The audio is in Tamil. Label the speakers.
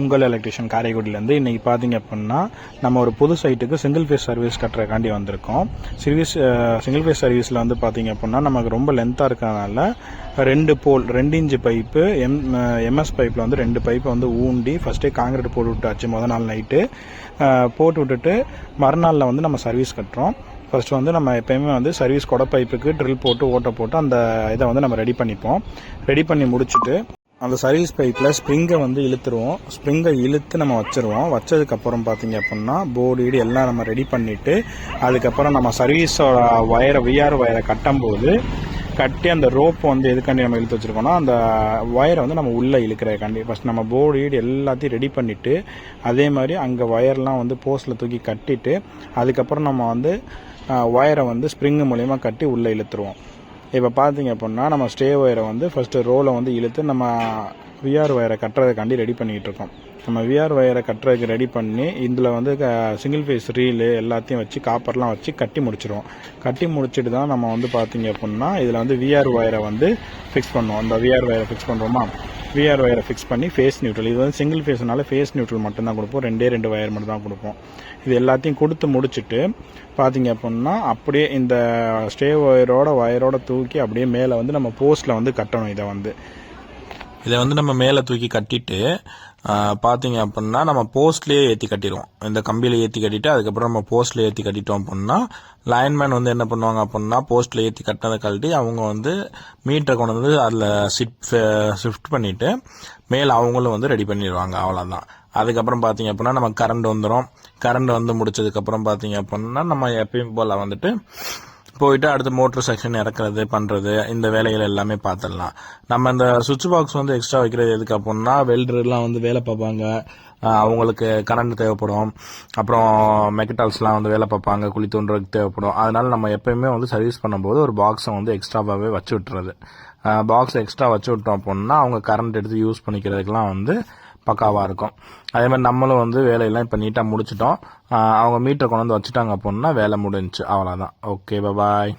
Speaker 1: உங்கள் எலக்ட்ரிஷியன் காரைக்குடியிலேருந்து இன்றைக்கி பார்த்தீங்க அப்படின்னா நம்ம ஒரு புது சைட்டுக்கு சிங்கிள் ஃபேஸ் சர்வீஸ் கட்டுறதுக்காண்டி வந்திருக்கோம். சிங்கிள் ஃபேஸ் சர்வீஸில் வந்து பார்த்தீங்க அப்படின்னா நமக்கு ரொம்ப லென்த்தாக இருக்கிறதுனால 2 இன்ச்சு பைப்பு எம்எஸ் பைப்பில் வந்து 2 பைப்பை வந்து ஊண்டி ஃபஸ்ட்டே காங்கிரீட் போட்டு விட்டாச்சு. முதல் நாள் நைட்டு போட்டு விட்டுட்டு மறுநாளில் வந்து நம்ம சர்வீஸ் கட்டுறோம். ஃபர்ஸ்ட் வந்து நம்ம எப்பயுமே வந்து சர்வீஸ் கொடை பைப்புக்கு ட்ரில் போட்டு ஓட்ட போட்டு அந்த இதை வந்து நம்ம ரெடி பண்ணிப்போம். ரெடி பண்ணி முடிச்சுட்டு அந்த சர்வீஸ் பைப்பில் ஸ்ப்ரிங்கை வந்து இழுத்துருவோம். ஸ்ப்ரிங்கை இழுத்து நம்ம வச்சுருவோம். வச்சதுக்கப்புறம் பார்த்தீங்க அப்படின்னா போர்டு எல்லாம் நம்ம ரெடி பண்ணிவிட்டு அதுக்கப்புறம் நம்ம சர்வீஸோட விஆர் வயரை கட்டும்போது கட்டி அந்த ரோப் வந்து எதுக்காண்டி நம்ம இழுத்து வச்சுருக்கோம்னா அந்த ஒயரை வந்து நம்ம உள்ளே இழுக்கிறதுக்காண்டி ஃபஸ்ட் நம்ம போர்டு எல்லாத்தையும் ரெடி பண்ணிவிட்டு அதே மாதிரி அங்கே ஒயர்லாம் வந்து போஸ்ட்டில் தூக்கி கட்டிட்டு அதுக்கப்புறம் நம்ம வந்து ஒயரை வந்து ஸ்ப்ரிங்கு மூலயமா கட்டி உள்ளே இழுத்துருவோம். இப்போ பார்த்தீங்க அப்படின்னா நம்ம ஸ்டே ஒயரை வந்து ஃபஸ்ட்டு ரோலை வந்து இழுத்து நம்ம விஆர் ஒயரை கட்டுறதுக்காண்டி ரெடி பண்ணிக்கிட்டு இருக்கோம். நம்ம விஆர் ஒயரை கட்டுறதுக்கு ரெடி பண்ணி இதில் வந்து சிங்கிள் ஃபேஸ் ரீலு எல்லாத்தையும் வச்சு காப்பர்லாம் வச்சு கட்டி முடிச்சிடுவோம். கட்டி முடிச்சுட்டு தான் நம்ம வந்து பார்த்தீங்க அப்படின்னா இதில் வந்து விஆர் ஒயரை வந்து ஃபிக்ஸ் பண்ணுவோம். அந்த விஆர் ஒயரை ஃபிக்ஸ் பண்ணுறோமா, விஆர் ஒயரை ஃபிக்ஸ் பண்ணி ஃபேஸ் நியூட்ரல், இது வந்து சிங்கிள் ஃபேஸ்னால ஃபேஸ் நியூட்ரல் மட்டும்தான் கொடுப்போம். 2 ஒயர் மட்டும் தான் கொடுப்போம். இது எல்லாத்தையும் கொடுத்து முடிச்சுட்டு பார்த்தீங்க அப்படின்னா அப்படியே இந்த ஸ்டே ஒயரோட தூக்கி அப்படியே மேலே வந்து நம்ம போஸ்ட்டில் வந்து கட்டணும். இதை வந்து நம்ம மேலே தூக்கி கட்டிட்டு பார்த்தீங்க அப்படின்னா நம்ம போஸ்ட்லேயே ஏற்றி கட்டிடுவோம். இந்த கம்பியில் ஏற்றி கட்டிட்டு அதுக்கப்புறம் நம்ம போஸ்ட்டில் ஏற்றி கட்டிட்டோம் அப்படின்னா லைன்மேன் வந்து என்ன பண்ணுவாங்க அப்படின்னா போஸ்ட்டில் ஏற்றி கட்டினதை கழட்டி அவங்க வந்து மீட்டரை கொண்டு வந்து அதில் ஷிஃப்ட் பண்ணிவிட்டு மேலே அவங்களும் வந்து ரெடி பண்ணிடுவாங்க. அவ்வளோதான். அதுக்கப்புறம் பார்த்தீங்க அப்படின்னா நம்ம கரண்ட் வந்துடும். கரண்ட் வந்து முடிச்சதுக்கப்புறம் பார்த்தீங்க அப்படின்னா நம்ம எப்பயும் போல் வந்துட்டு போயிட்டு அடுத்து மோட்டர் செக்ஷன் இறக்குறது பண்ணுறது இந்த வேலைகள் எல்லாமே பார்த்துடலாம். நம்ம இந்த சுவிட்ச் பாக்ஸ் வந்து எக்ஸ்ட்ரா வைக்கிறது எதுக்கு அப்படின்னா வெல்டர்லாம் வந்து வேலை பார்ப்பாங்க, அவங்களுக்கு கரண்ட் தேவைப்படும். அப்புறம் மெக்கட்டால்ஸ்லாம் வந்து வேலை பார்ப்பாங்க, குழி தோன்றதுக்கு தேவைப்படும். அதனால நம்ம எப்பயுமே வந்து சர்வீஸ் பண்ணும்போது ஒரு பாக்ஸை வந்து எக்ஸ்ட்ராவாகவே வச்சு விட்டுறது. பாக்ஸை எக்ஸ்ட்ரா வச்சு விட்டோம் அப்படின்னா அவங்க கரண்ட் எடுத்து யூஸ் பண்ணிக்கிறதுக்கெலாம் வந்து பக்காவாக இருக்கும். அதே மாதிரி நம்மளும் வந்து வேலையெல்லாம் இப்போ நீட்டாக முடிச்சிட்டோம். அவங்க மீட்டரை கொண்டு வந்து வச்சுட்டாங்க அப்படின்னா வேலை முடிஞ்சிச்சு. அவ்வளோதான். ஓகே, பாய்.